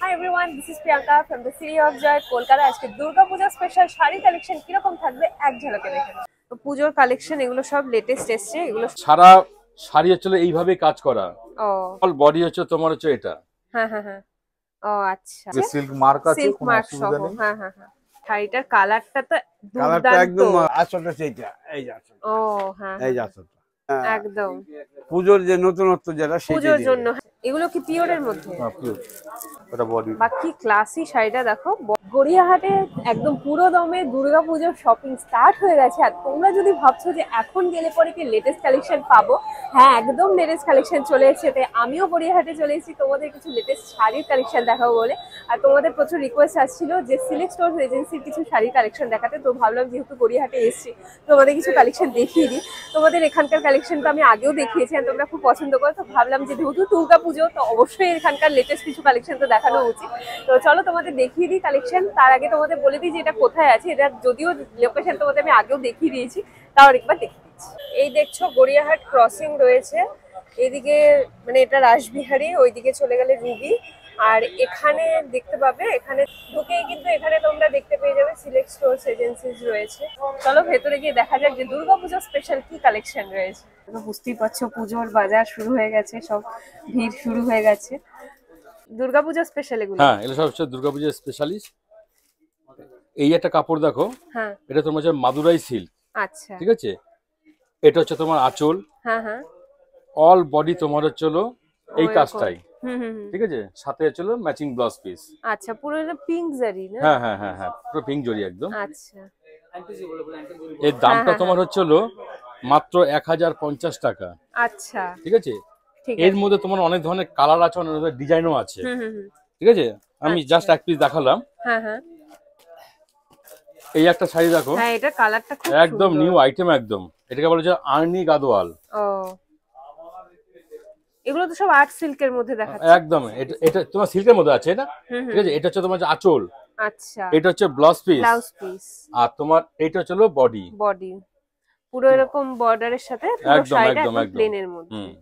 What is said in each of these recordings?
Hi everyone, this is Priyanka from the City of Joy, Kolkata. আজকে Durga Puja special sari collection কিরকম থাকবে এক ঝলকে দেখে নাও। তো পুজোর কালেকশন এগুলো সব লেটেস্ট এসছে, এগুলো সারা শাড়ি হচ্ছে এইভাবে কাজ করা। ও অল বডি হচ্ছে তোমার হচ্ছে এটা। হ্যাঁ হ্যাঁ হ্যাঁ, ও আচ্ছা, সিল্ক মার্ক আছে, সিল্ক কোনো মার্ক সহ, অসুবিধা নেই। হ্যাঁ হ্যাঁ হ্যাঁ। শাড়িটার কালারটা তো কালারটা দুর্দান্ত। একদম আসলটা সেইটা, এই যে আসল, ও হ্যাঁ এই যে হ্যাঁ, আসলটা একদম পুজোর যে নতুনত্ব যেটা সেটা পুজোর জন্য। এগুলো কি পিওরের মধ্যে? ওটা বডি। বাকি ক্লাসি শাড়িটা দেখো। গড়িয়াহাটে একদম পুরো দমে দুর্গাপুজোর শপিং স্টার্ট হয়ে গেছে। আর তোমরা যদি ভাবছো যে এখন গেলে পরে কি লেটেস্ট কালেকশন পাবো, হ্যাঁ একদম লেটেস্ট কালেকশন চলে এসেছে। তাই আমিও গড়িয়াহাটে চলে এসেছি তোমাদের কিছু লেটেস্ট শাড়ির কালেকশন দেখাবো বলে। আর তোমাদের প্রচুর রিকোয়েস্ট আসছিল যে সিলেক্ট স্টোর এজেন্সির কিছু শাড়ির কালেকশন দেখাতে। তো ভাবলাম যেহেতু গড়িয়াহাটে এসেছি তোমাদের কিছু কালেকশন দেখিয়ে দিই। তোমাদের এখানকার কালেকশন তো আমি আগেও দেখিয়েছি আর তোমরা খুব পছন্দ করো। তো ভাবলাম যে যেহেতু দুর্গাপুজো তো অবশ্যই এখানকার লেটেস্ট কিছু কালেকশন তো দেখানো উচিত। তো চলো তোমাদের দেখিয়ে দিই কালেকশন। তার আগে তোমাদের বলে দিই যে এটা কোথায় আছে। এটা যদিও লোকেশন তোমাদের আমি আগেও দেখিয়ে দিয়েছি, তাও একবার দেখিয়ে দিচ্ছি। এই দেখছো গড়িয়াহাট ক্রসিং রয়েছে এইদিকে, মানে এটা রাসবিহারী, ওইদিকে চলে গেলে রুবি। আর এখানে দেখতে পাবে, এখানে ঢুকেই কিন্তু এখানে তোমরা দেখতে পেয়ে যাবে সিলেক্ট স্টোরস এজেন্সিজ রয়েছে। চলো ভেতরে গিয়ে দেখা যাক যে দুর্গাপূজা স্পেশাল কি কালেকশন রয়েছে। বুঝতেই পারছো পুজোর বাজার শুরু হয়ে গেছে, সব ভিড় শুরু হয়ে গেছে। দুর্গাপূজা স্পেশাল এগুলো। হ্যাঁ, এগুলো সব হচ্ছে দুর্গাপূজার স্পেশালিস্ট। এই একটা কাপড় দেখো, হ্যাঁ এটা তোমার হচ্ছে মাদুরাই সিল্ক। আচ্ছা, ঠিক আছে, এটা হচ্ছে তোমার আঁচল। হ্যাঁ হ্যাঁ, অল বডি তোমার হচ্ছে এই ওইরকম। কাজটাই। হুম হুম হুম। ঠিক আছে, সাথে হচ্ছে ম্যাচিং ব্লাউজ পিস। আচ্ছা, পুরো এটা পিঙ্ক জারি না? হ্যাঁ হ্যাঁ হ্যাঁ হ্যাঁ, পুরো পিঙ্ক জরি একদম। আচ্ছা, এর হ্যাঁ দামটা হ্যাঁ তোমার হ্যাঁ, হচ্ছে মাত্র 1050 টাকা। আচ্ছা ঠিক আছে, ঠিক এর আছে। মধ্যে তোমার অনেক ধরনের কালার আছে, অনেক ধরনের ডিজাইনও আছে। হুম হুম হুম, ঠিক আছে, আমি আচ্ছা। জাস্ট এক পিস দেখালাম। হ্যাঁ হ্যাঁ এই একটা শাড়ি দেখো, হ্যাঁ, এটা কালারটা খুব একদম সুন্দর। নিউ আইটেম একদম। এটাকে বলা যায় আর্নি গাদোয়াল। ও, এগুলো তো সব আর্ট সিল্কের মধ্যে দেখাচ্ছে। একদম এটা এটা তোমার সিল্কের মধ্যে আছে এটা। হুম হুম ঠিক আছে, হুম, এটা হচ্ছে তোমার যে আঁচল, আচ্ছা। এটা হচ্ছে ব্লাউজ পিস, ব্লাউজ পিস, আর তোমার এটা হচ্ছে বডি। বডি পুরো এরকম বর্ডারের সাথে পুরো একদম শাড়িটা একদম একদম একদম। প্লেনের মধ্যে। হুম,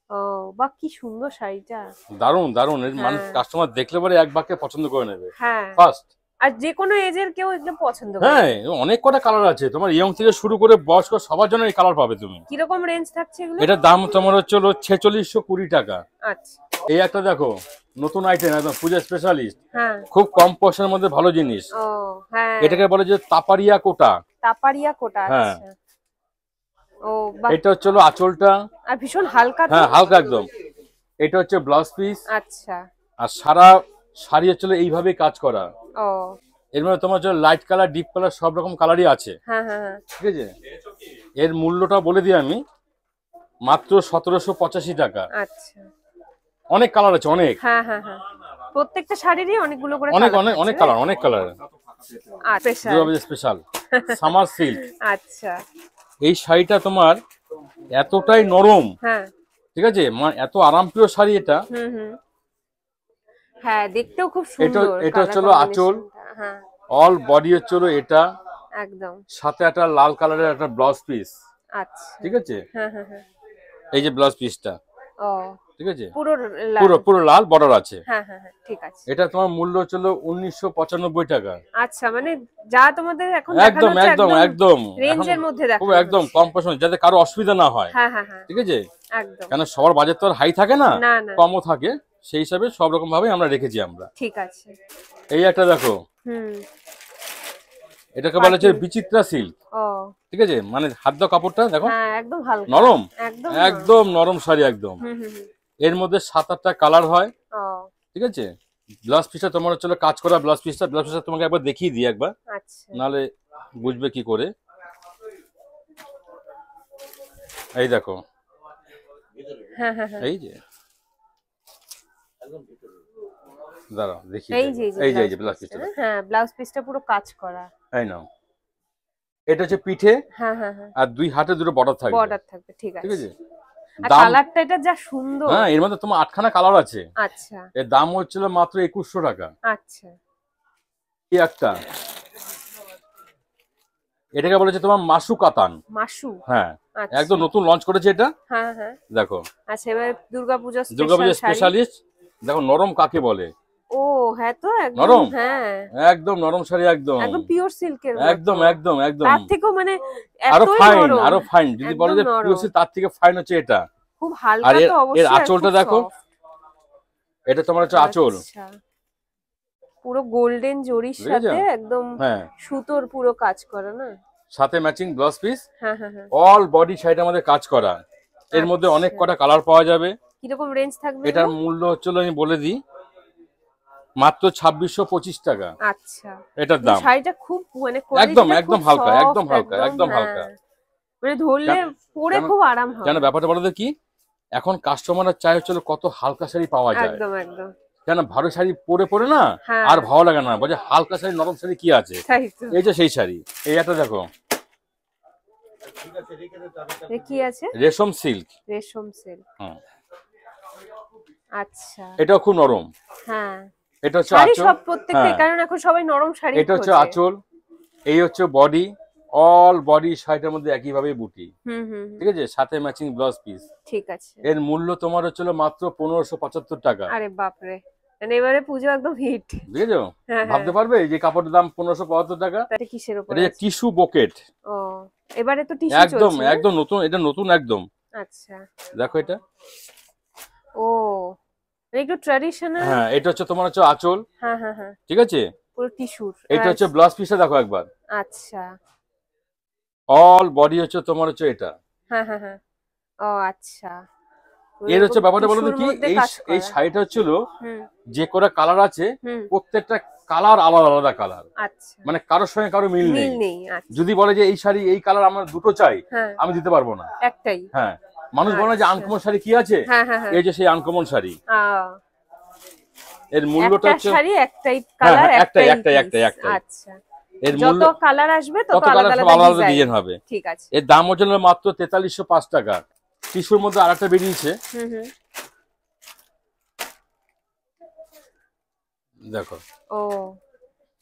ও বাহ, কি সুন্দর শাড়িটা। দারুন দারুন। এর মানুষ হ্যাঁ কাস্টমার দেখলে পরে এক বাক্যে পছন্দ করে নেবে হ্যাঁ, ফার্স্ট। আর যে কোনো এজের কেউ এগুলো পছন্দ করে। হ্যাঁ, অনেক কটা কালার আছে, তোমার ইয়ং থেকে শুরু করে বয়স্ক সবার জন্য এই কালার পাবে তুমি। কিরকম রেঞ্জ থাকছে এগুলো? এটার দাম তোমার হচ্ছে 4620 টাকা। আচ্ছা, এই একটা দেখো, নতুন আইটেম একদম পূজা স্পেশালিস্ট, হ্যাঁ, খুব কম পয়সার মধ্যে ভালো জিনিস। ও হ্যাঁ, এটাকে বলে যে তাপারিয়া কোটা। তাপারিয়া কোটা, হ্যাঁ, আচ্ছা। ও বাহ, এটা হচ্ছে আঁচলটা। আর ভীষণ হালকা তো। হ্যাঁ, হালকা একদম। এটা হচ্ছে ব্লাউজ পিস। আচ্ছা, আর সারা শাড়ি হচ্ছে এইভাবে কাজ করা। ও এর মধ্যে তোমার হচ্ছে লাইট কালার, ডিপ কালার, সব রকম কালারই আছে। হ্যাঁ হ্যাঁ হ্যাঁ, ঠিক আছে, এর মূল্যটা বলে দিই আমি, মাত্র 1785 টাকা। আচ্ছা, অনেক কালার আছে, অনেক হ্যাঁ হ্যাঁ হ্যাঁ, প্রত্যেকটা শাড়িরই অনেকগুলো করে অনেক colour অনেক থাকছে, অনেক কালার, অনেক colour. Special. Durga Puja special summer silk. আচ্ছা, এই শাড়িটা তোমার এতটাই নরম, হ্যাঁ, ঠিক আছে, এত আরামপ্রিয় শাড়ি এটা। হুম হুম, হ্যাঁ দেখতেও খুব এটা সুন্দর। এটা হচ্ছে colour আঁচল, combination-টা, হ্যাঁ অল বডি হচ্ছে এটা, একদম। সাথে একটা লাল কালারের একটা ব্লাউজ পিস। আচ্ছা, ঠিক আছে, হ্যাঁ হ্যাঁ হ্যাঁ, এই যে ব্লাউজ পিসটা। ও ঠিক আছে, পুরো লাল। পুরো পুরো লাল বর্ডার আছে। হ্যাঁ হ্যাঁ হ্যাঁ, ঠিক আছে। এটা তোমার মূল্য হচ্ছিল 1995 টাকা। আচ্ছা, মানে যা তোমাদের এখন একদম দেখানো হচ্ছে একদম একদম একদম রেঞ্জের মধ্যে খুব দেখানো একদম হচ্ছে। কম পয়সা, যাতে কারো অসুবিধা না হয়। হ্যাঁ হ্যাঁ হ্যাঁ, ঠিক আছে, একদম। কেন সবার বাজেট তো আর হাই থাকে না, না না, কমও থাকে, সেই হিসাবে সব রকম ভাবে আমরা রেখেছি আমরা। ঠিক আছে। এই একটা দেখো, হুম, এটাকে বলা হচ্ছে বিচিত্রা সিল্ক। ও ঠিক আছে, মানে হাত দাও কাপড়টা দেখো, হ্যাঁ, একদম হালকা, নরম, একদম একদম নরম শাড়ি একদম। হুম হুম হুম, এর মধ্যে 7-8টা কালার হয়। ও ঠিক আছে, ব্লাউজ পিসটা তোমার হচ্ছে কাজ করা ব্লাউজ পিসটা। ব্লাউজ পিসটা তোমাকে একবার দেখিয়ে দিই একবার, আচ্ছা, নাহলে বুঝবে কি করে। এই দেখো, হ্যাঁ হ্যাঁ হ্যাঁ, এই যে দাঁড়াও দেখি, এই যে এই যে ব্লাউজ পিসটা, হ্যাঁ ব্লাউজ পিসটা পুরো কাজ করা। এই নাও। এটা হচ্ছে পিঠে, হ্যাঁ হ্যাঁ হ্যাঁ, আর 2 হাতে দুটো বর্ডার থাকবে। বর্ডার থাকবে, ঠিক ঠিক আছে। আছে, আর দাম, কালারটা এটা যা সুন্দর। হ্যাঁ এর মধ্যে তোমার 8খানা কালার আছে। আচ্ছা এর দাম হচ্ছিল মাত্র 2100 টাকা। আচ্ছা, এই একটা, এটাকে বলেছে তোমার মাসু কাতান। মাসু, হ্যাঁ, আচ্ছা, একদম নতুন লঞ্চ করেছে এটা। হ্যাঁ হ্যাঁ, দেখো, আচ্ছা। এবার দুর্গাপূজা দুর্গাপূজা স্পেশাল শাড়ি। স্পেশালিস্ট। দেখো নরম কাকে বলে, ও হ্যাঁ, তো একদম নরম? হ্যাঁ, একদম নরম শাড়ি, একদম একদম পিওর সিল্কের একদম একদম একদম তার থেকেও মানে আরো এতই ফাইন, নরম, আরো ফাইন। যদি বলো একদম যে নরম, পিওর সিল্ক, তার থেকে ফাইন হচ্ছে এটা। খুব আর হালকা এর তো এর অবশ্যই, আর আঁচলটা খুব দেখো, soft। এটা তোমার হচ্ছে আঁচল, আচ্ছা, পুরো গোল্ডেন জরির বুঝেছো? সাথে একদম হ্যাঁ, সুতোর পুরো কাজ করা না? সাথে ম্যাচিং ব্লাউজ পিস, হ্যাঁ হ্যাঁ হ্যাঁ। অল বডি শাড়িটার মধ্যে কাজ করা। এর মধ্যে অনেক আচ্ছা, কটা কালার পাওয়া যাবে। কিরকম রেঞ্জ থাকবে এটার এগুলো? মূল্য হচ্ছিল, আমি বলে দিই, মাত্র 2625 টাকা আচ্ছা, এটার কিন্তু দাম। শাড়িটা খুব মানে একদম কোয়ালিটিটা একদম খুব হালকা, একদম সফট, হালকা, একদম একদম হালকা। হ্যাঁ, মানে ধরলে পরে জানো, খুব আরাম জানো হবে। ব্যাপারটা বলো তো কি, এখন কাস্টমাররা চাই হচ্ছিল কত হালকা শাড়ি পাওয়া যায়। একদম একদম, কেন ভারী শাড়ি পরে পরে না হ্যাঁ, আর ভালো লাগে না, বলছে হালকা শাড়ি, নরম শাড়ি কি আছে। তাই তো। এই যে সেই শাড়ি, এই একটা দেখো, এ কি আছে? রেশম সিল্ক। রেশম সিল্ক, হুম, আচ্ছা, এটাও খুব নরম। হ্যাঁ, এটা হচ্ছে শাড়ি আঁচল, সব প্রত্যেকটা, হ্যাঁ, কারণ এখন সবাই নরম শাড়ি এটা হচ্ছে খোঁজে। আঁচল, এই হচ্ছে বডি, অল বডি শাড়িটার মধ্যে একইভাবে বুটি, হুম হুম হুম, ঠিক আছে, সাথে ম্যাচিং ব্লাউজ পিস। ঠিক আছে। এর মূল্য তোমার হচ্ছিল মাত্র 1575 টাকা। আরে বাপরে, মানে এবারে পুজো একদম হিট। বুঝেছো? হ্যাঁ হ্যাঁ, ভাবতে পারবে যে কাপড়ের দাম 1575 টাকা। এটা কিসের উপরে এটা যে আছে? টিস্যু বকেট, ও, এবারে তো টিস্যু একদম চলছে না? একদম নতুন, এটা নতুন একদম। আচ্ছা, দেখো এটা, ও মানে একটু ট্র্যাডিশনাল। হ্যাঁ, এটা হচ্ছে তোমার হচ্ছে আঁচল, হ্যাঁ হ্যাঁ হ্যাঁ, ঠিক আছে, পুরো টিস্যুর। এটা হচ্ছে ব্লাউজ পিসটা দেখো একবার, আচ্ছা, অল বডি হচ্ছে তোমার হচ্ছে এটা। হ্যাঁ হ্যাঁ হ্যাঁ, ও আচ্ছা, পুরো এর হচ্ছে এরকম ব্যাপারটা বলো তো টিস্যুর কি, মধ্যে এই কাজ এই করা। শাড়িটা হচ্ছিল হুম যে কটা কালার আছে, হুম, প্রত্যেকটা কালার আলাদা আলাদা কালার, আচ্ছা, মানে কারোর সঙ্গে কারো মিল নেই। মিল নেই, আচ্ছা, যদি বলে যে এই শাড়ি এই কালার আমার দুটো চাই, হ্যাঁ, আমি দিতে পারবো না। একটাই, হ্যাঁ, মানুষ বলে না যে আচ্ছা, আনকমন শাড়ি কি আছে, হ্যাঁ হ্যাঁ হ্যাঁ, এই যে সেই আনকমন শাড়ি। আহ, এর মূল্যটা একটা হচ্ছে, শাড়ি একটাই হ্যাঁ কালার, হ্যাঁ, একটাই একটাই একটাই একটাই piece। একটাই। আচ্ছা, এর যত মূল্য, কালার আসবে তত কত আলাদা কালার, সব আলাদা আলাদা আলাদা ডিজাইন ডিজাইন হবে। ঠিক আছে। এর দাম হচ্ছে মাত্র 4305 টাকা। টিস্যুর মধ্যে আরেকটা বেরিয়েছে, হুম হুম, দেখো, ও,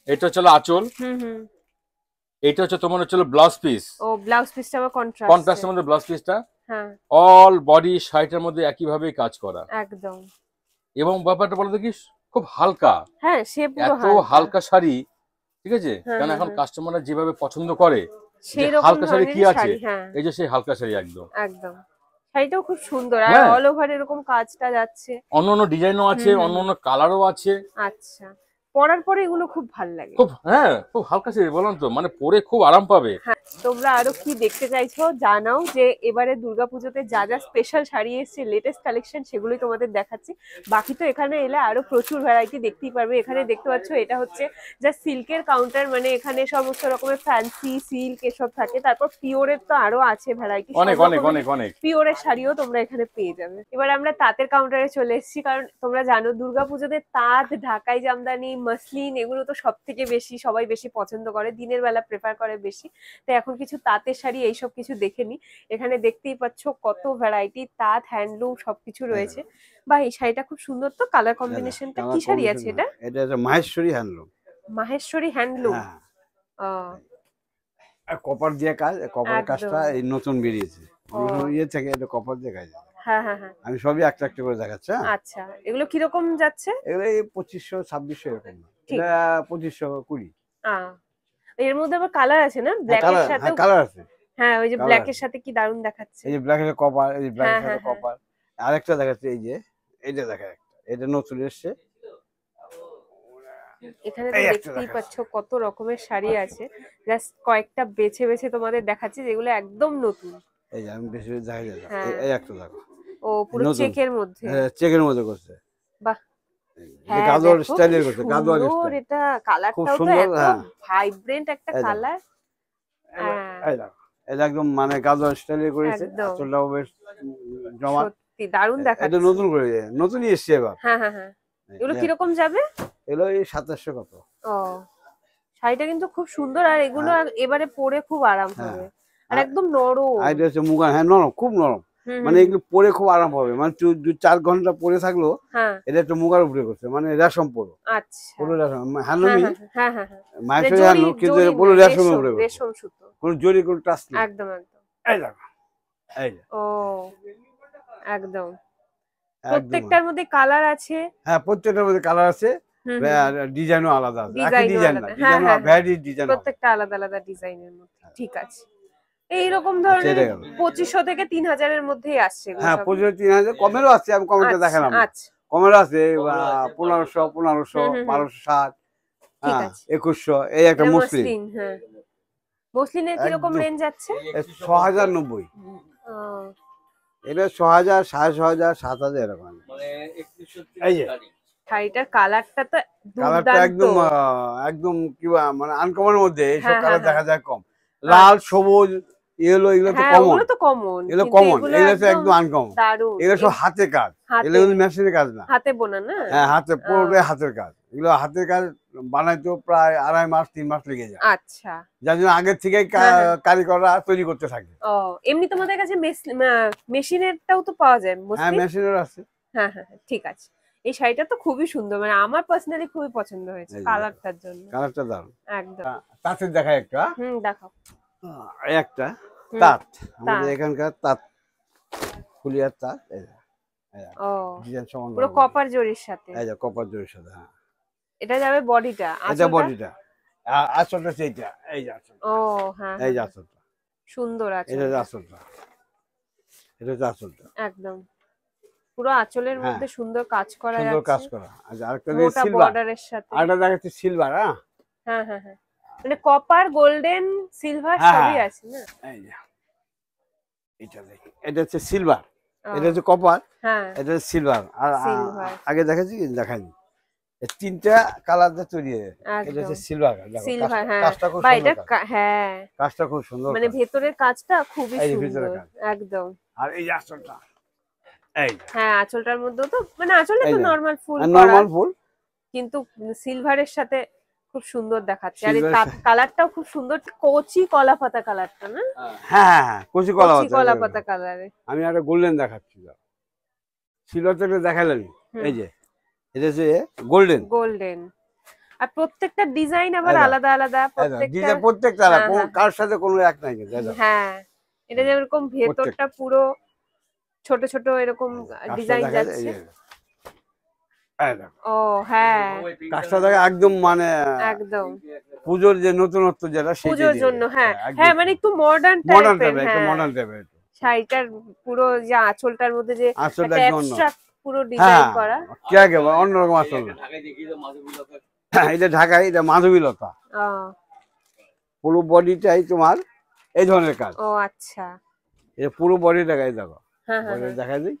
এটা হচ্ছে আঁচল, হুম হুম, এটা হচ্ছে তোমার হচ্ছে ব্লাউজ পিস, ও ব্লাউজ পিসটা আবার কন্ট্রাস্ট। কন্ট্রাস্টের মধ্যে ব্লাউজ পিসটা, হ্যাঁ, অল বডি শাড়িটার মধ্যে একইভাবে কাজ করা। একদম, এবং ব্যাপারটা বলতে কি, খুব হালকা, হ্যাঁ সে পুরো এত হালকা শাড়ি, ঠিক আছে, হ্যাঁ, কারণ হ্যাঁ, এখন হ্যাঁ। কাস্টমাররা যেভাবে পছন্দ করে যে সেই রকম হালকা শাড়ি কি ধরনের আছে, শাড়ি, হ্যাঁ এই যে সেই হালকা শাড়ি একদম। একদম, শাড়িটাও খুব সুন্দর, আর হ্যাঁ, অল ওভার এরকম কাজটা যাচ্ছে। অন্য অন্য ডিজাইনও আছে, হুম হুম অন্য হুম, অন্য কালারও আছে। আচ্ছা, পরার পরে এগুলো খুব ভাল লাগে। খুব, হ্যাঁ, খুব হালকা শাড়ি, বললাম তো, মানে পরে খুব আরাম পাবে। হ্যাঁ, তোমরা আরো কি দেখতে চাইছো জানাও, যে এবারে দুর্গাপুজোতে যা যা স্পেশাল শাড়ি এসেছে, লেটেস্ট কালেকশন, সেগুলোই তোমাদের দেখাচ্ছি। বাকি তো এখানে এলে আরো প্রচুর ভ্যারাইটি দেখতেই পারবে। এখানে দেখতে পাচ্ছ এটা হচ্ছে যা সিল্কের কাউন্টার, মানে এখানে সমস্ত রকমের ফ্যান্সি সিল্ক এসব থাকে। তারপর পিওরের তো আরো আছে ভ্যারাইটি, অনেক অনেক অনেক অনেক। পিওরের শাড়িও তোমরা এখানে পেয়ে যাবে। এবার আমরা তাঁতের কাউন্টারে চলে এসেছি, কারণ তোমরা জানো দুর্গাপুজোতে তাঁত, ঢাকাই জামদানি, মসলিন এগুলো তো সব থেকে বেশি সবাই বেশি পছন্দ করে, দিনের বেলা প্রেফার করে বেশি। তো এখন কিছু তাঁতের শাড়ি এইসব কিছু দেখে নি। এখানে দেখতেই পাচ্ছ কত ভ্যারাইটি, তাঁত, হ্যান্ডলুম সবকিছু রয়েছে। বা এই শাড়িটা খুব সুন্দর, তো কালার কম্বিনেশনটা কি শাড়ি আছে এটা? এটা হচ্ছে মাহেশ্বরী হ্যান্ডলুম। মাহেশ্বরী হ্যান্ডলুম, হ্যাঁ, কপার দিয়ে কাজ, কপার কাজটা এই নতুন বেরিয়েছে, ইয়ে থেকে এটা কপার দিয়ে কাজ। হ্যাঁ হ্যাঁ হ্যাঁ, আমি সবই একটা একটা করে দেখাচ্ছি। আচ্ছা, এগুলো কিরকম যাচ্ছে? এগুলো এই 2500-2600 এরকম না, এটা 2520। এর মধ্যে আবার কালার আছে না, ব্ল্যাকের সাথে? কালার আছে, হ্যাঁ, ওই যে colour ব্ল্যাকের আছে। সাথে কি দারুণ দেখাচ্ছে। এই যে ব্ল্যাক এর কপার, এই যে ব্ল্যাক এর হ্যাঁ, সাথে হ্যাঁ, কপার। আরেকটা দেখাচ্ছে, এই যে এটা দেখা একটা, এটা নতুন এসেছে। এখানে তো এই একটা দেখতেই দেখাচ্ছে। পাচ্ছ কত রকমের শাড়ি আছে। জাস্ট কয়েকটা বেছে বেছে তোমাদের দেখাচ্ছি যেগুলো একদম নতুন। এই যে আমি বেশি দেখা যায় না। হ্যাঁ, এই একটা দেখো, ও পুরো নতুন। চেকের মধ্যে, চেকের মধ্যে করছে, বাহ, এটা হ্যাঁ গাদোয়ার দেখো কি স্টাইলের করছে, গাদোয়ার সুন্দর, স্টাইল, এটা খুব কালারটাও তো সুন্দর। এত হ্যাঁ, ভাইব্রেন্ট একটা এই দেখো, কালার। এই দেখো, এটা একদম মানে গাদোয়ার স্টাইলে করেছে, একদম, আঁচলটাও বেশ জমা। সত্যি দারুণ এটা দেখাচ্ছে। নতুন করে, নতুনই এসছে এবার। হ্যাঁ হ্যাঁ হ্যাঁ, এগুলো কিরকম যাবে? এগুলো এই 2700 কত। ও, শাড়িটা কিন্তু খুব সুন্দর, আর এগুলো এবারে পরে খুব আরাম হবে, আর একদম নরম। আর এটা হচ্ছে মুগা, হ্যাঁ নরম, খুব নরম, মানে এগুলো পরে খুব আরাম পাবে, মানে 2-4 ঘন্টা পরে থাকলো। হ্যাঁ, এটা একটু মুগার উপরে করছে, মানে রেশম পুরো, আচ্ছা, পুরো রেশম, হ্যান্ডলুমই, হ্যাঁ হ্যাঁ হ্যাঁ, মায়ের হ্যান্ডলুম, কিন্তু এটা পুরো রেশমের উপরে করছে, রেশম সুতো, কোনো জরি কোনো টাচ নেই। একদম একদম। এই দেখো, এই যে ও, একদম, একদম। প্রত্যেকটার মধ্যে কালার আছে। হ্যাঁ, প্রত্যেকটার মধ্যে কালার আছে, ডিজাইনও আলাদা আছে, একই ডিজাইনও ডিজাইন না, আলাদা। হ্যাঁ, ডিজাইনও হ্যাঁ, ভ্যারি ডিজাইন হবে। প্রত্যেকটা আলাদা আলাদা ডিজাইনের মধ্যে। ঠিক আছে, এইরকম ধরনের সেটা গেল। 2500 থেকে 3000 এর মধ্যেই আসছে এগুলো হ্যাঁ সব। 2500-3000 কমেরও আছে, আমি কমেরটা আচ্ছা, দেখালাম না। আচ্ছা, কমের আছে 1500, 1260, ঠিক হ্যাঁ আছে। 2100। এই একটা এটা মসলিন মসলিন, হ্যাঁ। মসলিনের কিরকম একদম। রেঞ্জ আছে? 6090, ও, এটা 6000, 6500, 7000 এরকম। এই যে শাড়িটার কালারটা তো কালারটা দুর্দান্ত। একদম কি মানে আনকমনের মধ্যে এইসব হ্যাঁ, কালার হ্যাঁ, দেখা যায় কম। লাল, সবুজ, ইয়েলো, এগুলো তো হ্যাঁ, কমন, ওগুলো তো কমন, এগুলো কিন্তু কমন, এগুলো এগুলো তো একদম একদম আনকমন। দারুণ। এগুলো সব হাতে কাজ, হাতে, এগুলো কিন্তু মেশিনের কাজ না। হাতে বোনা না? হ্যাঁ হাতে, পুরোটাই হাতের কাজ। এগুলো হাতের কাজ বানাইতেও প্রায় 2.5 মাস 3 মাস লেগে যায়, আচ্ছা। যার জন্য আগের থেকেই হ্যাঁ, হ্যাঁ। কারিগররা তৈরি করতে থাকে। ও, এমনি তোমাদের কাছে মেশিনেরটাও তো পাওয়া যায় হ্যাঁ মসলিন? মেশিনের আছে। হ্যাঁ, হ্যাঁ, হ্যাঁ, ঠিক আছে। এই শাড়িটা তো খুবই সুন্দর, মানে আমার পার্সোনালি খুবই পছন্দ হয়েছে এই যে কালারটার জন্য। কালারটা দারুণ। একদম। তাঁতের দেখায় একটা, দেখাও। এই একটা হুম, তাঁত, আমাদের তাঁত। এখানকার তাঁত, ফুলিয়ার তাঁত। এই যে, ও, ডিজাইন সমান পুরো কপার জরির সাথে। এই যে কপার জরির সাথে। হ্যাঁ এটা যাবে বডিটা, এটা আঁচলটা? বডিটা, আঁচলটা সেইটা, এই যে আঁচল, ও, হ্যাঁ, এই যে হ্যাঁ, আঁচলটা, সুন্দর আঁচল। এটা যে আঁচলটা, এটা যে আঁচলটা। একদম পুরো আঁচলের হ্যাঁ, মধ্যে সুন্দর কাজ করা সুন্দর কাজ যাচ্ছে, করা। আচ্ছা আরেকটা দিয়ে মোটা সিলভার, বর্ডারের সাথে। আরেকটা দেখাচ্ছি সিলভার। হ্যাঁ হ্যাঁ, হ্যাঁ, হ্যাঁ, মানে কপার, গোল্ডেন, সিলভার হ্যাঁ, সবই আছে না? এই যে এটা দেখি, এটা হচ্ছে সিলভার, ও, এটা হচ্ছে কপার, হ্যাঁ, এটা হচ্ছে সিলভার। আর সিলভার। আগে দেখাচ্ছি দেখাইনি, এই তিনটা কালার দিয়ে তৈরি হয়। এটা হচ্ছে একদম সিলভার, দেখো সিলভার, হ্যাঁ। কাজটা খুব বা এটা সুন্দর কাজ। হ্যাঁ, কাজটা খুব সুন্দর মানে কাজ। ভেতরের কাজটা খুবই এই যে ভিতরের সুন্দর। কাজ। একদম। আর এই যে আঁচলটা, এই যে, হ্যাঁ, আঁচলটার মধ্যেও তো, মানে আঁচলে এই তো যে নরমাল ফুল করা, নরমাল ফুল, কিন্তু সিলভারের সাথে খুব সুন্দর দেখাচ্ছে। আর এই সিলভারের কালারটাও খুব সুন্দর, কচি কলা পাতা কালারটা না? হ্যাঁ হ্যাঁ হ্যাঁ, কচি কলা কচি পাতা। কলা পাতা কালারে। আমি একটা গোল্ডেন দেখাচ্ছি, সিলভারটা দেখালেন। এই যে এটা হচ্ছে গোল্ডেন, গোল্ডেন। আর প্রত্যেকটা ডিজাইন আবার এই দেখো, আলাদা আলাদা, প্রত্যেকটা। ডিজাইন প্রত্যেকটা আলাদা, হ্যাঁ, কোনো হ্যাঁ। কার সাথে কোনো এক নাই কিন্তু। এই দেখো, হ্যাঁ, এটা যেরকম ভেতরটা প্রত্যেকটা। পুরো ছোট ছোট এরকম কাজটা ডিজাইন দেখা যায়, এই যাচ্ছে। যে, এই দেখো, ও, হ্যাঁ, কাজটা দেখা একদম মানে একদম পুজোর যে নতুনত্ব যেটা সেটা পুজোর জন্য। হ্যাঁ, একদম হ্যাঁ, মানে একটু মডার্ন মডার্ন টাইপের। টাইপের, একটু হ্যাঁ, মডার্ন টাইপের। শাড়িটার পুরো যে আঁচলটার মধ্যে যে আসলটা একটা একদম অন্য। অ্যাবস্ট্রাক্ট পুরো ডিজাইন হ্যাঁ করা। কে আগে অন্যরকম আসল। এটা ঢাকায়, এটা মাধবীলতা। ও, পুরো বডিটাই তোমার এই ধরনের কাজ। ও, আচ্ছা। এটা পুরো বডিটাই দেখো, হ্যাঁ, হ্যাঁ, বডি হ্যাঁ। দেখা যায়,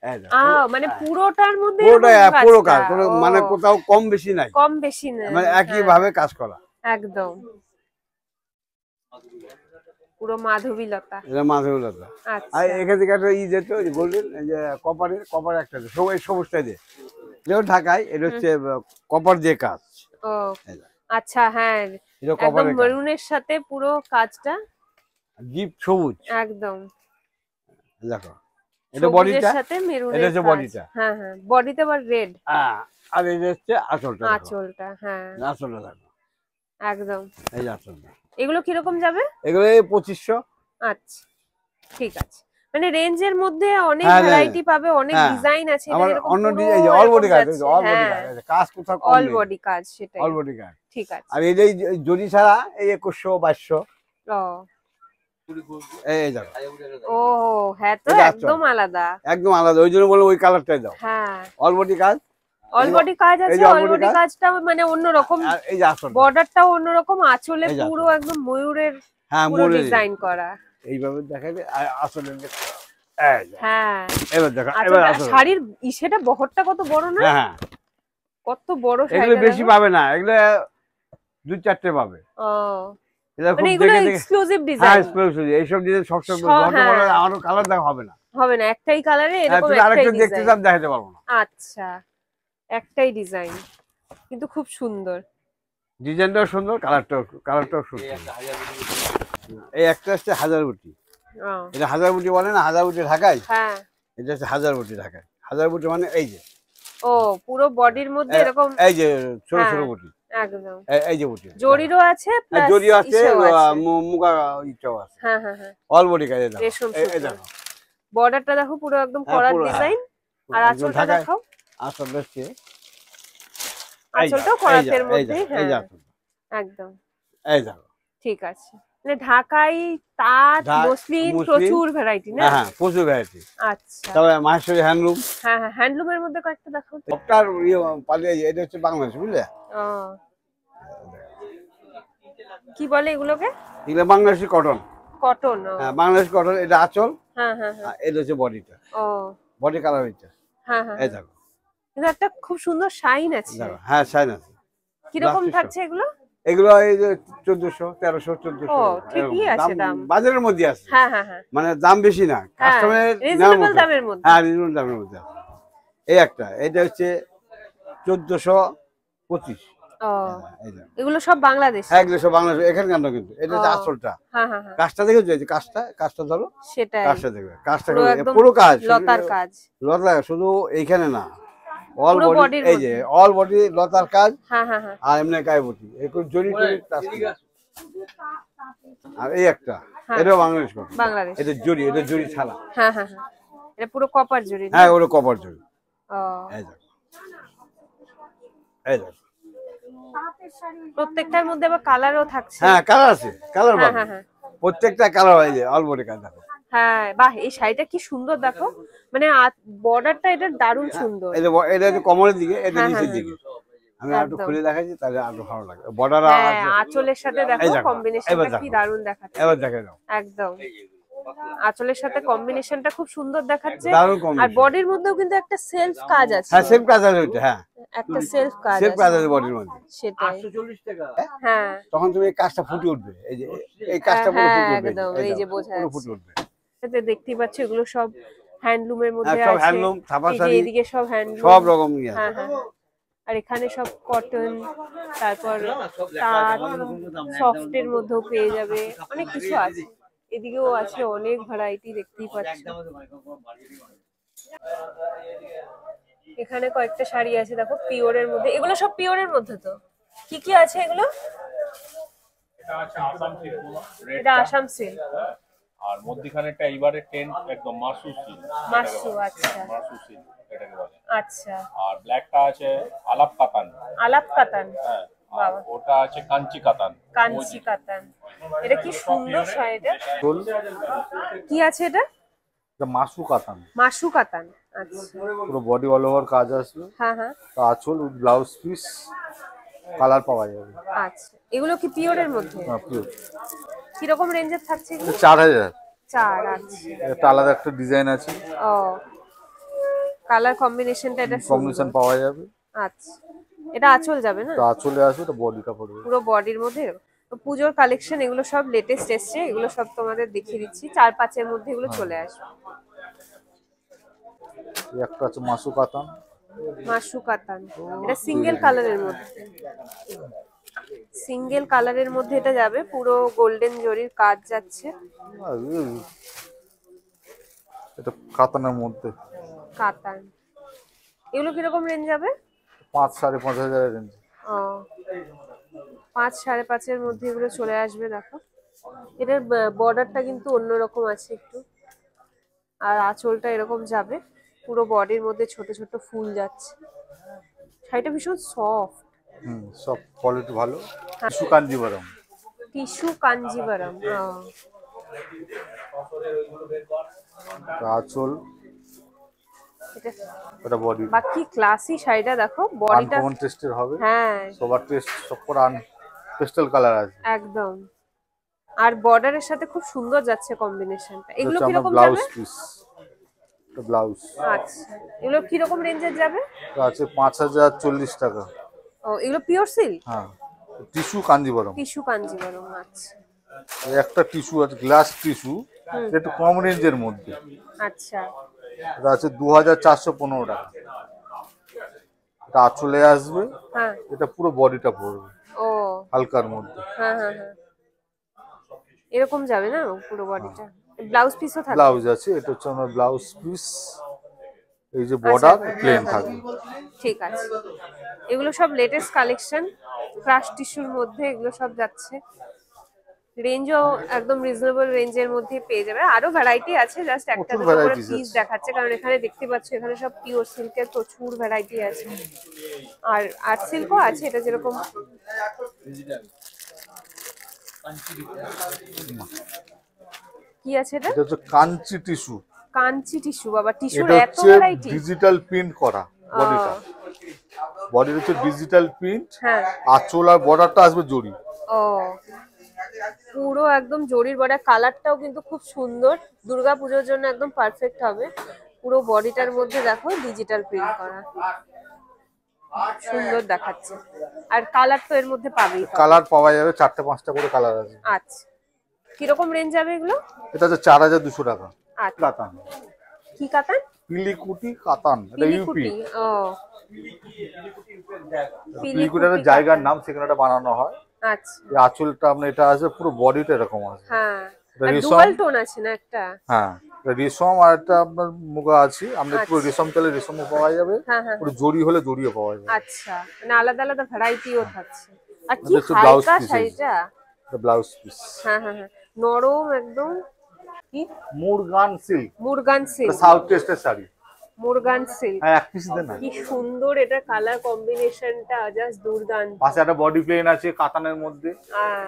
এই দেখো, মানে পুরোটার মধ্যে পুরোটাই এরকম পুরো কাজ, কাজটা। কোনো ও, মানে কোথাও কম বেশি নাই, কম বেশি না। মানে একই হ্যাঁ, ভাবে কাজ করা। একদম পুরো মাধবীলতা। এটা মাধবীলতা। আর আচ্ছা, এখান থেকে একটা যেত গোল্ডেন, এই যে কপার একটা সবাই সবুজটা দিয়ে, যেমন ঢাকায় এটা হচ্ছে কপার দিয়ে কাজ। ও, এই যে, আচ্ছা, হ্যাঁ, এটা একদম কপারের কাজ, মেরুনের সাথে পুরো কাজটা। ডিপ সবুজ। একদম দেখো এটা সবুজের বডিটা, সাথে মেরুনের এটা হচ্ছে কাজ। বডিটা। হ্যাঁ, হ্যাঁ, বডিতে আবার রেড আর এই যে হচ্ছে আঁচলটা, দেখো আঁচলটা। হ্যাঁ, আঁচলটা দেখো, একদম। এই যে আঁচলটা। এগুলো কিরকম যাবে? এগুলো এই 2500। আচ্ছা, ঠিক আছে, মানে রেঞ্জের মধ্যে অনেক হ্যাঁ, ভ্যারাইটি পাবে, অনেক হ্যাঁ। ডিজাইন আছে। এটা আমার যেরকম অন্য পুরো ডিজাইন, অল বডি এরকম কাজ, যাচ্ছে। অল বডি হ্যাঁ, কাজ, এই যে কাজ কোথাও কম অল নেই, বডি কাজ, সেটাই। অল বডি কাজ। ঠিক আছে। আর এই যে জরি ছাড়া এই 2100 2200, ও, এই দেখো, ও, হ্যাঁ, তো এটা একদম আলাদা। একদম আলাদা, ওই জন্য বলে ওই কালারটাই দাও। হ্যাঁ, অল বডি কাজ, অল বডি কাজ এই আছে। যে all অল body বডি কাজ। কাজটা মানে অন্যরকম, আর এই যে আঁচল, বর্ডারটাও অন্যরকম, আঁচলে এই যে পুরো একদম ময়ূরের হ্যাঁ পুরো মোড়ে ডিজাইন করা। এইভাবে দেখাবে। আর আসলে হ্যাঁ, এবার দেখো, এবার আঁচলটা, আসলে শাড়ির সেটা বহরটা কত বড় না? হ্যাঁ হ্যাঁ, কত বড় এগুলো শাড়িটা বেশি দেখো। পাবে না, এগুলো 2-4টে পাবে। ও, এটা খুব মানে এগুলো দেখে দেখে, এক্সক্লুসিভ হ্যাঁ ডিজাইন এক্সক্লুসিভ, এইসব ডিজাইন সবসময় সব, বড় বড় হ্যাঁ। আরো কালার দেখা হবে না। হবে না, একটাই কালারে হ্যাঁ, এরকম তুমি একটাই আরেকটা দেখতে ডিজাইন। চাপ দেখাতে পারবো না। আচ্ছা, একটাই ডিজাইন, কিন্তু খুব সুন্দর। ডিজাইনটাও সুন্দর, কালারটাও সুন্দর। এই একটা হচ্ছে হাজারবুটি, ও, এটা হাজারবুটি বলে না, হাজারবুটি ঢাকায়, হ্যাঁ। এটা হচ্ছে হাজারবুটি ঢাকায়। হাজারবুটি মানে এই যে, ও, পুরো বডির মধ্যে এরকম। এই যে ছোট ছোট হ্যাঁ, বুটি, একদম এই যে বুটি, জরিরও আছে, প্লাস জরিও আছে, ইসেও আছে। মুগা ইটাও আছে, হ্যাঁ, হ্যাঁ, হ্যাঁ, অল বডি কাজে দেখো, রেশম এই সুতো। দেখো, বর্ডারটা দেখো পুরো একদম হ্যাঁ, করার পুরো, হ্যাঁ। ডিজাইন। আর একদম আঁচলটা ঢাকায়। দেখাও। আসল হচ্ছে আঁচলটাও করাতের মধ্যে, হ্যাঁ একদম এই দেখো ঠিক আছে। মানে ঢাকাই তাঁত মসলিন প্রচুর ভ্যারাইটি না? হ্যাঁ প্রচুর ভ্যারাইটি। আচ্ছা তবে মাহেশ্বরী হ্যান্ডলুম, হ্যাঁ হ্যাঁ হ্যান্ডলুমের মধ্যে কয়েকটা দেখাও তো। সবটার পালিয়ে এটা হচ্ছে বাংলাদেশ, বুঝলে? ও কি বলে এগুলোকে? এগুলো বাংলাদেশি কটন। কটন? হ্যাঁ বাংলাদেশি কটন। এটা আঁচল, হ্যাঁ হ্যাঁ হ্যাঁ। এটা হচ্ছে বডিটা। ও বডি কালার এটা। হ্যাঁ হ্যাঁ। এই দেখো কিন্তু একটা খুব সুন্দর শাইন আছে। দেখো, হ্যাঁ শাইন আছে। কিরকম থাকছে এগুলো? এগুলো এই যে 1400 1300 1400। ও ঠিকই আছে দাম, বাজারের মধ্যে আছে। হ্যাঁ হ্যাঁ হ্যাঁ, মানে দাম বেশি না, কাস্টমারের রিজনেবল দামের মধ্যে। হ্যাঁ রিজনেবল দামের মধ্যে। এই একটা, এটা হচ্ছে 1425। ও এগুলো সব বাংলাদেশ? হ্যাঁ এগুলো সব বাংলাদেশ, এখানকার না কিন্তু। এটা হচ্ছে আসলটা। হ্যাঁ হ্যাঁ হ্যাঁ, কাজটা দেখেছো? এই যে কাজটা ধরো, সেটাই কাজটা দেখবে, কাজটা একদম পুরো কাজ, লতার কাজ। লতা শুধু এইখানে না, অল পুরো বডি। বডির এই যে অল বডি লতার কাজ। হ্যাঁ হ্যাঁ হ্যাঁ, আর এমনি কায়বতি একটু জড়ি টড়ি কাজ করে। আর এই একটা, এটাও বাংলাদেশ কটন। বাংলাদেশ। এটা জড়ি ছাড়া। হ্যাঁ হ্যাঁ হ্যাঁ, এটা পুরো কপার জড়ি না? হ্যাঁ ওটা কপার জড়ি। ও এই দেখো, এই দেখো। প্রত্যেকটার মধ্যে আবার কালারও থাকছে। হ্যাঁ কালার আছে, কালার হ্যাঁ পাবে হ্যাঁ হ্যাঁ প্রত্যেকটা কালার হয়। যে অল বডি কাজ দেখো। হ্যাঁ বাহ, এই শাড়িটা কি সুন্দর দেখো, মানে বর্ডারটা এটা দারুণ সুন্দর। এটা হচ্ছে কোমরের দিকে, এটা হ্যাঁ, নিচের হ্যাঁ, দিকে। আমি একটু একদম। খুলে দেখাচ্ছি তাহলে আরো ভালো লাগবে। বর্ডার হ্যাঁ আঁচলের সাথে এই দেখো দেখো, কম্বিনেশনটা এবার কি দেখো। দারুণ দেখাচ্ছে। এবার দেখে দাও, একদম আঁচলের সাথে কম্বিনেশনটা খুব সুন্দর দেখাচ্ছে। দারুণ আর কম্বিনেশন। বডির মধ্যেও কিন্তু একটা সেলফ কাজ আছে। হ্যাঁ সেম কাজ আছে ওইটা। হ্যাঁ একটা সেলফ কাজ সেম কাজ আছে আছে বডির মধ্যে। সেটাই। হ্যাঁ তখন তুমি এই কাজটা ফুটে উঠবে। এই যে এই কাজটা পুরো হ্যাঁ, ফুটে উঠবে। একদম, এই যে বোঝা পুরো যাচ্ছে। ফুটে উঠবে। এতে দেখতেই পাচ্ছ এগুলো সব হ্যান্ডলুমের মধ্যে সব আছে। হ্যান্ডলুম, ছাপা এই যে শাড়ি, এদিকে সব হ্যান্ডলুম, সব রকম ইয়ে হ্যাঁ আছে। হ্যাঁ হ্যাঁ। আর এখানে সব কটন, তারপর তাঁত, সফটের মধ্যেও পেয়ে যাবে, অনেক কিছু আছে। এদিকেও আছে অনেক ভ্যারাইটি, দেখতেই পাচ্ছ। এখানে কয়েকটা শাড়ি আছে দেখো পিওরের মধ্যে, এগুলো সব পিওরের মধ্যে। তো কি কি আছে এগুলো? এটা আসাম সিল্ক। আর মধ্যখানেরটা এইবারে টেন্ট একদম মাসু সিল্ক। মাসু, আচ্ছা মাসু সিল্ক এটাকে বলে। আচ্ছা। আর ব্ল্যাকটা আছে আলাপ কাতান। আলাপ কাতান, হ্যাঁ, আর বাবা ওটা আছে কাঞ্চি কাতান। কাঞ্চি কাতান। এটা কি সুন্দর শাড়িটা। কি আছে এটা? এটা মাসু কাতান, মাসু কাতান, আচ্ছা। পুরো বডি অল ওভার কাজ আসবে। হ্যাঁ হ্যাঁ, আঁচল উইথ ব্লাউজ পিস, কালার পাওয়া যাবে। আচ্ছা। এগুলো কি পিওরের মধ্যে? পিওর। কিরকম রেঞ্জের থাকছে এগুলো? 4000। 4, আচ্ছা। এটা আলাদা একটা ডিজাইন আছে, ও কালার কম্বিনেশনটা এটা কম্বিনেশন সুন্দর, পাওয়া যাবে। আচ্ছা। এটা আঁচল যাবে না? এটা আঁচলে আসবে, এটা বডিটা পড়বে। পুরো বডির মধ্যে। তো পুজোর কালেকশন এগুলো সব লেটেস্ট এসছে, এগুলো সব তোমাদের দেখিয়ে দিচ্ছি। 4-5 এর মধ্যে এগুলো চলে আসবে। এই একটা আছে মাসু কাতান। মাশরু কাতান, এটা সিঙ্গেল কালারের মধ্যে, সিঙ্গেল কালারের মধ্যে এটা যাবে, পুরো গোল্ডেন জরির কাজ যাচ্ছে। আর এটা কাতানের মধ্যে। কাতান, এগুলো কিরকম রেঞ্জ যাবে? 5-5.5 রেঞ্জ। ও 5-5.5 এর মধ্যে এগুলো চলে আসবে। দেখো এটার বর্ডারটা কিন্তু অন্যরকম আছে একটু, আর আঁচলটা এরকম যাবে, পুরো বডির মধ্যে ছোট ছোট ফুল যাচ্ছে। শাড়িটা ভীষণ সফট, সব কোয়ালিটি ভালো। টিস্যু কাঞ্জিভারম। টিস্যু কাঞ্জিভারম। আঁচল, এটা এটা বডি। বাকি ক্লাসি শাড়িটা দেখো, বডিটা আনকমন টেস্টের হবে। হ্যাঁ সবার টেস্ট সব করে পেস্টেল কালার আছে একদম। আর বর্ডারের সাথে খুব সুন্দর যাচ্ছে কম্বিনেশনটা। এগুলো এটা কিরকম ব্লাউজ যাবে? পিস, এটা ব্লাউজ। আচ্ছা, এগুলো কিরকম রেঞ্জের যাবে? এটা আছে 5040 টাকা। ও এগুলো পিওর সিল্ক? হ্যাঁ, টিস্যু কাঞ্জিভারম। টিস্যু কাঞ্জিভারম, আচ্ছা এই একটা টিস্যু আছে, গ্লাস টিস্যু, একটু কম রেঞ্জের মধ্যে। আচ্ছা এটা আছে 2415 টাকা। এটা আঁচলে আসবে, হ্যাঁ। এটা পুরো বডিটা পড়বে ও হালকার মধ্যে। হ্যাঁ হ্যাঁ হ্যাঁ, এরকম যাবে না পুরো বডিটা? ব্লাউজ পিসও থাকবে? ব্লাউজ আছে, এটা হচ্ছে আমার ব্লাউজ পিস। এই যে বর্ডার প্লেন থাকবে। ঠিক আছে, এগুলো সব লেটেস্ট কালেকশন, ক্রাশ টিস্যুর মধ্যে এগুলো সব যাচ্ছে। রেঞ্জও একদম রিজনেবল রেঞ্জের মধ্যে পেয়ে যাবে। আরো ভ্যারাইটি আছে, জাস্ট একটা প্রচুর দুটো করে varieties পিস আছে। দেখাচ্ছে, কারণ এখানে দেখতে পাচ্ছ এখানে সব পিওর সিল্কের প্রচুর ভ্যারাইটি আছে। আর আর্ট সিল্কও আছে, এটা যেরকম কি আছে এটা? এটা হচ্ছে কাঞ্চি টিস্যু। কাঞ্চি টিস্যু, বাবা টিস্যুর এটা এত হচ্ছে ভ্যারাইটি। ডিজিটাল প্রিন্ট করা বডিটা। বডির হচ্ছে ডিজিটাল প্রিন্ট, হ্যাঁ। আঁচল আর বর্ডারটা আসবে জরি। ও পুরো একদম জরির বর্ডার, কালারটাও কিন্তু খুব সুন্দর, দুর্গাপুজোর জন্য একদম পারফেক্ট হবে। পুরো বডিটার মধ্যে দেখো ডিজিটাল প্রিন্ট করা, সুন্দর দেখাচ্ছে। আর কালার তো এর মধ্যে পাবেই। কালার পাওয়া যাবে 4-5টা করে কালার আছে। আচ্ছা, কিরকম রেঞ্জ যাবে এগুলো? এটা হচ্ছে 4200 টাকা। আচ্ছা, কাতান, কি কাতান? পিলিকুটি কাতান, এটা ইউপি। পিলিকুটি। ও পিলিকুটি একটা জায়গার নাম, সেখানে এটা বানানো হয়। আচ্ছা, এই আঁচলটা আপনার এটা আছে, পুরো বডিটা এরকম আছে। হ্যাঁ, এটা আর রেশম। ডুয়াল টোন আছে না একটা? হ্যাঁ, এটা রেশম আর একটা আপনার মুগা আছে। আমরা পুরো আচ্ছা। রেশম চাইলে রেশমও পাওয়া যাবে, হ্যাঁ হ্যাঁ পুরো জরি হলে জরিও পাওয়া যাবে। আচ্ছা, মানে আলাদা আলাদা ভ্যারাইটিও থাকছে। আর কি এটা হচ্ছে ব্লাউজ হালকা পিস। শাড়িটা। এটা ব্লাউজ পিস। হ্যাঁ হ্যাঁ হ্যাঁ, নরম একদম। কি? মুরগান সিল্ক, মুরগান এটা সিল্ক। সাউথ ওয়েস্টের শাড়ি। মুরগান সিল্ক, হ্যাঁ, এক পিস দেন না। কি সুন্দর এটা, কালার কম্বিনেশনটা জাস্ট দুর্দান্ত। পাশে একটা বডি প্লেন আছে কাতানের মধ্যে। হ্যাঁ,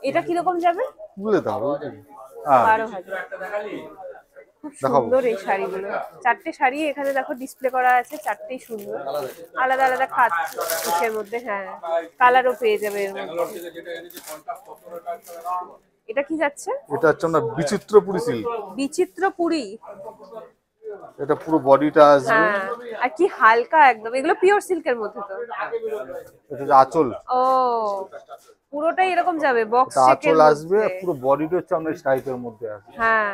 এটা কিরকম যাবে? বুঝলে দাও, হ্যাঁ 12,000। খুব দেখাবো। সুন্দর এই শাড়িগুলো, চারটে শাড়ি এখানে দেখো ডিসপ্লে করা আছে, চারটেই সুন্দর, আলাদা আলাদা খাত পিসের মধ্যে। হ্যাঁ, কালারও পেয়ে যাবে এর মধ্যে। এটা কি যাচ্ছে? এটা হচ্ছে আমরা বিচিত্রপুরী সিল্ক। বিচিত্রপুরী। এটা পুরো বডিটা আসবে। হ্যাঁ, আর কি হালকা একদম, এগুলো পিওর সিল্কের মধ্যে তো। এটা হচ্ছে আঁচল, ও পুরোটাই এরকম যাবে বক্স এটা চেকের আঁচল আসবে, মধ্যে। পুরো বডিটা হচ্ছে আমরা স্ট্রাইপের মধ্যে আসবে। হ্যাঁ,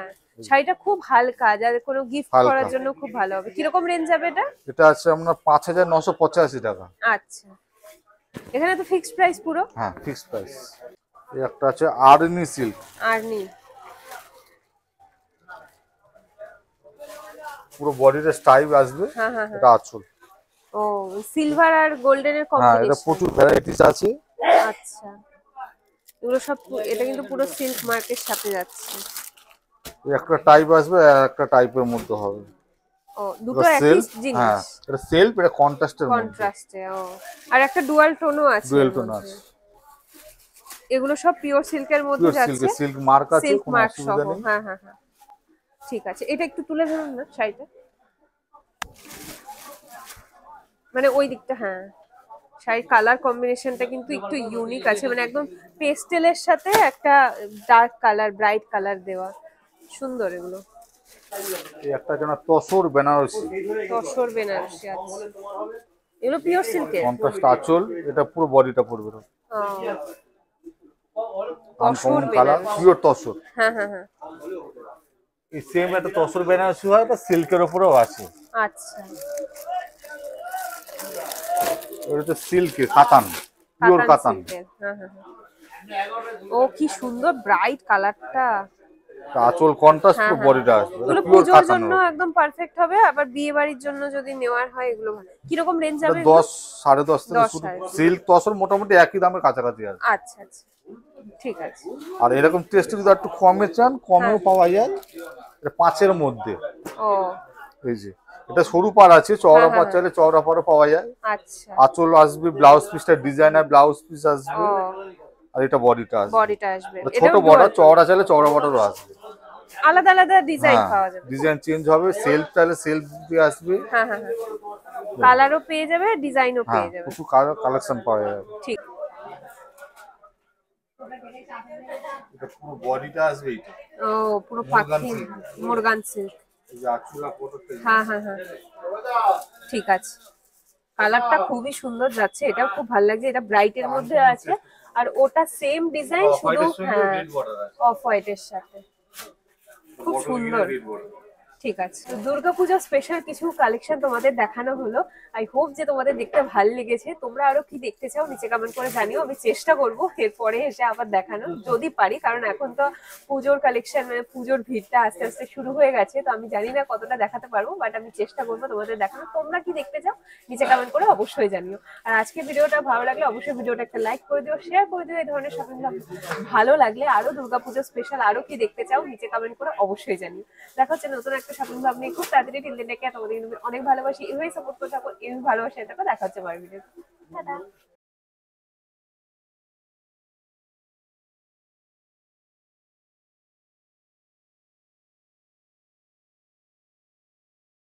শাড়িটা খুব হালকা, যাদের কোনো গিফট হালকা। করার জন্য খুব ভালো হবে। কিরকম রেঞ্জ যাবে এটা? এটা আছে আমরা 5985 টাকা। আচ্ছা, এখানে তো ফিক্সড প্রাইস পুরো। হ্যাঁ, ফিক্সড প্রাইস। এই একটা আছে আর্নি সিল্ক, আর নেই। পুরো বডিটা স্ট্রাইপ আসবে। হ্যাঁ হ্যাঁ হ্যাঁ। এটা আঁচল। ও সিলভার আর গোল্ডেনের হ্যাঁ, এটা কম্বিনেশন। প্রচুর ভ্যারাইটিস আছে। আচ্ছা, এগুলো সব এটা কিন্তু পুরো সিল্ক মার্কের সাথে যাচ্ছে। এই একটা টাইপ আসবে আর একটা টাইপের মধ্যে হবে। ও দুটো এটা একই সেলফ। জিনিস, হ্যাঁ, এটা সেলফ, এটা কন্ট্রাস্টের মধ্যে। কন্ট্রাস্টে। ও আর একটা ডুয়াল টোনও আছে ডুয়েল এর টোন মধ্যে। আছে। এগুলো সব পিওর সিল্কের মধ্যে পিওর সিল্ক, যাচ্ছে, সিল্ক মার্ক আছে, সিল্ক কোনো মার্ক অসুবিধা সহ। নেই। হ্যাঁ হ্যাঁ হ্যাঁ, ঠিক আছে। এটা একটু তুলে ধরুন না শাড়িটা, মানে ওই দিকটা। হ্যাঁ, শাড়ির কালার কম্বিনেশনটা কিন্তু একটু ইউনিক আছে, মানে একদম পেস্টেলের সাথে একটা ডার্ক কালার, ব্রাইট কালার দেওয়া, সুন্দর এগুলো। এই একটা যেন তসর বেনারসি, তসর বেনারসি আছে, এগুলো পিওর সিল্কের। কন্ট্রাস্ট আঁচল, এটা পুরো বডিটা পড়বে। Tussar uncommon colour, Benarasi. Pure tussar. হ্যাঁ হ্যাঁ হ্যাঁ, এই সেম একটা তসর বেনারসি হয়, এটা সিল্কের উপরেও আছে। আচ্ছা, এটা হচ্ছে সিল্কের কাতান, পিওর কাতান। সিল্কের। হ্যাঁ হ্যাঁ হ্যাঁ, ও কি সুন্দর ব্রাইট কালারটা। আঁচল কন্ট্রাস্ট, হ্যাঁ পুরো হ্যাঁ, বডিটা আসবে। এগুলো পিওর পুজোর কাতান জন্য একদম পারফেক্ট হবে, আবার বিয়ে বাড়ির জন্য যদি নেওয়ার হয় এগুলো ভালো। কিরকম রেঞ্জ যাবে? 10 10.5 থেকে 10 শুরু। সাড়ে 10। সিল্ক তসর মোটামুটি একই দামের কাছাকাছি আছে। আচ্ছা আচ্ছা, ঠিক আছে। আর এরকম টেস্ট যদি একটু কমে চান, কমেও হ্যাঁ। পাওয়া যায়। এটা 5-এর মধ্যে। ও এই যে এটা সরু পাড় আছে, চওড়া হ্যাঁ, পাড় হ্যাঁ। চাইলে চওড়া পাড়ও পাওয়া যায়। আচ্ছা, আঁচল আসবে, ব্লাউজ পিসটা ডিজাইনার ব্লাউজ পিস আসবে, ও আর এটা বডিটা আসবে। বডিটা আসবে। এটা ছোট এটাও বর্ডার, dual, চওড়া চাইলে চওড়া বর্ডারও আসবে। আলাদা আলাদা ডিজাইন হ্যাঁ, পাওয়া যাবে। ডিজাইন চেঞ্জ হবে, সেলফ চাইলে সেলফ দিয়ে আসবে। হ্যাঁ হ্যাঁ হ্যাঁ, কালারও পেয়ে যাবে, ডিজাইনও হ্যাঁ, পেয়ে যাবে। প্রচুর কালেকশন পাওয়া যাবে। ঠিক। এটা পুরো বডিটা আসবে এইটা। ও পুরো মুরগান পাখি, silk। মুরগান সিল্ক। এই যে আঁচলা পোটরটা, হ্যাঁ হ্যাঁ হ্যাঁ, ঠিক আছে। কালারটা খুবই সুন্দর যাচ্ছে, এটাও খুব ভালো লাগছে। এটা ব্রাইটের মধ্যে আছে, আর ওটা সেম ডিজাইন, শুধু হ্যাঁ অফ হোয়াইটের সাথে। খুব সুন্দর। ঠিক আছে, তো দুর্গাপূজা স্পেশাল কিছু কালেকশন তোমাদের দেখানো হলো। আই হোপ যে তোমাদের দেখতে ভালো লেগেছে। তোমরা আরো কি দেখতে চাও নিচে কমেন্ট করে জানিও, আমি চেষ্টা করব এরপরে এসে আবার দেখানো যদি পারি, কারণ এখন তো পুজোর কালেকশন মানে পুজোর ভিড়টা আস্তে আস্তে শুরু হয়ে গেছে, তো আমি জানি না কতটা দেখাতে পারবো, বাট আমি চেষ্টা করবো তোমাদের দেখানো। তোমরা কি দেখতে চাও নিচে কমেন্ট করে অবশ্যই জানিও। আর আজকে ভিডিওটা ভালো লাগলে অবশ্যই ভিডিওটা একটা লাইক করে দিও, শেয়ার করে দিও। এই ধরনের শপিং ব্লগ ভালো লাগলে আরো দুর্গাপুজো স্পেশাল আরো কি দেখতে চাও নিচে কমেন্ট করে অবশ্যই জানিও। দেখা হচ্ছে নতুন একটা শপিং ব্লগ নিয়ে খুব তাড়াতাড়ি। টিল দেন টেক কেয়ার, তোমাদের অনেক ভালোবাসি, এভাবেই সাপোর্ট করে থাকো, এভাবে ভালোবাসা থাকো। দেখা হচ্ছে পরের ভিডিও। টাটা।